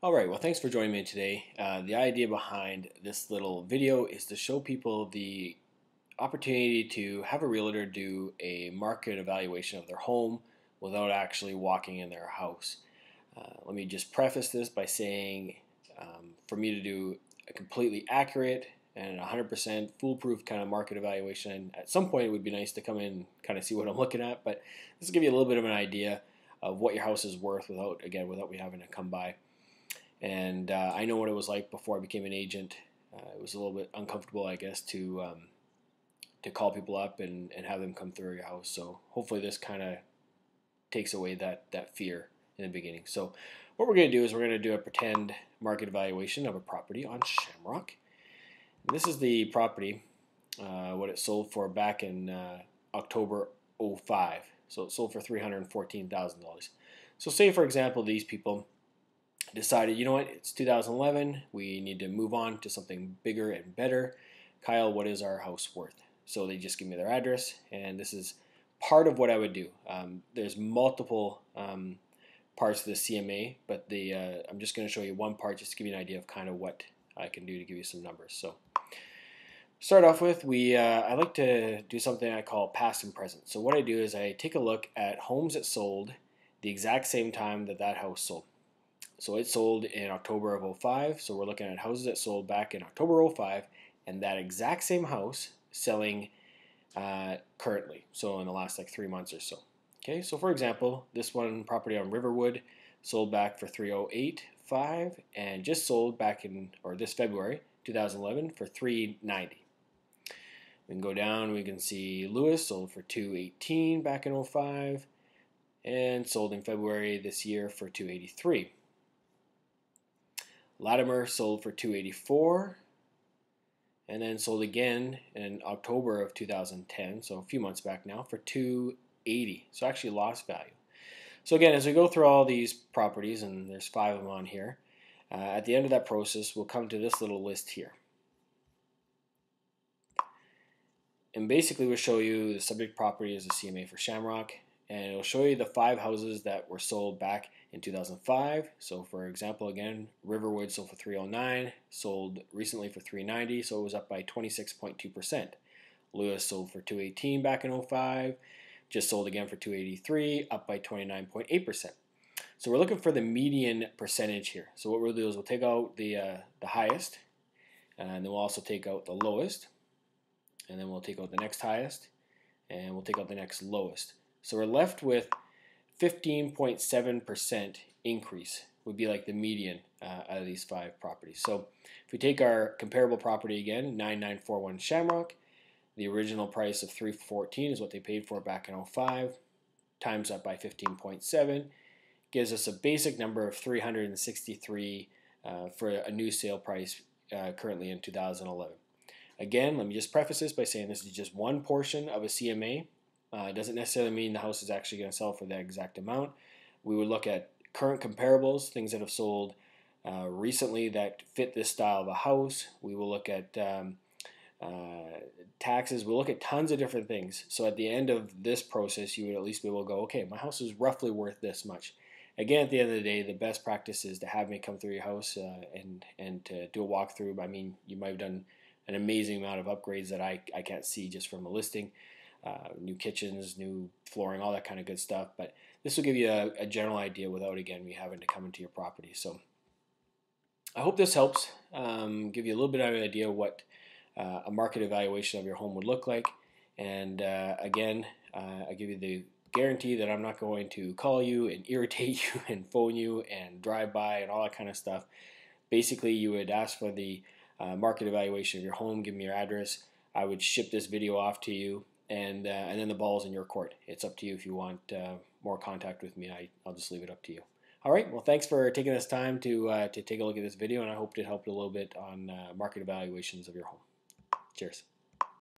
Alright, well thanks for joining me today. The idea behind this little video is to show people the opportunity to have a realtor do a market evaluation of their home without actually walking in their house. Let me just preface this by saying for me to do a completely accurate and 100% foolproof kind of market evaluation, at some point it would be nice to come in and kind of see what I'm looking at, but this will give you a little bit of an idea of what your house is worth without me having to come by. And I know what it was like before I became an agent. It was a little bit uncomfortable, I guess, to call people up and have them come through your house. So hopefully this kind of takes away that fear in the beginning. So what we're going to do is we're going to do a pretend market evaluation of a property on Shamrock. And this is the property, what it sold for back in October 05. So it sold for $314,000. So say, for example, these people decided, you know what, it's 2011, we need to move on to something bigger and better. Kyle, what is our house worth? So they just give me their address, and this is part of what I would do. There's multiple parts of the CMA, but I'm just going to show you one part just to give you an idea of kind of what I can do to give you some numbers. So start off with, I like to do something I call past and present. So what I do is I take a look at homes that sold the exact same time that that house sold. So it sold in October of 05, so we're looking at houses that sold back in October 05, and that exact same house selling currently, so in the last like 3 months or so. Okay, so for example, this one property on Riverwood sold back for 308.5 and just sold back in, or this February 2011, for 390. We can go down, we can see Lewis sold for 218 back in 05 and sold in February this year for 283. Latimer sold for 284 and then sold again in October of 2010, so a few months back now, for 280. So actually lost value. So again, as we go through all these properties, and there's 5 of them on here, at the end of that process, we'll come to this little list here. And basically we'll show you the subject property is a CMA for Shamrock, and it'll show you the 5 houses that were sold back in 2005. So for example, again, Riverwood sold for 309, sold recently for 390, so it was up by 26.2%. Lewis sold for 218 back in 05, just sold again for 283, up by 29.8%. So we're looking for the median percentage here. So what we'll do is we'll take out the highest, and then we'll also take out the lowest, and then we'll take out the next highest, and we'll take out the next lowest. So we're left with 15.7% increase would be like the median out of these 5 properties. So if we take our comparable property again, 9941 Shamrock, the original price of 314 is what they paid for back in 05, times up by 15.7, gives us a basic number of 363 for a new sale price currently in 2011. Again, let me just preface this by saying this is just one portion of a CMA. It doesn't necessarily mean the house is actually going to sell for that exact amount. We would look at current comparables, things that have sold recently that fit this style of a house. We will look at taxes. We'll look at tons of different things. So at the end of this process, you would at least be able to go, okay, my house is roughly worth this much. Again, at the end of the day, the best practice is to have me come through your house and to do a walkthrough. I mean, you might have done an amazing amount of upgrades that I can't see just from a listing. New kitchens, new flooring, all that kind of good stuff. But this will give you a general idea without, again, me having to come into your property. So I hope this helps give you a little bit of an idea what a market evaluation of your home would look like. And again, I give you the guarantee that I'm not going to call you and irritate you and phone you and drive by and all that kind of stuff. Basically, you would ask for the market evaluation of your home, give me your address. I would ship this video off to you, and then the ball's in your court. It's up to you if you want more contact with me. I'll just leave it up to you. All right, well, thanks for taking this time to take a look at this video, and I hope it helped a little bit on market evaluations of your home. Cheers.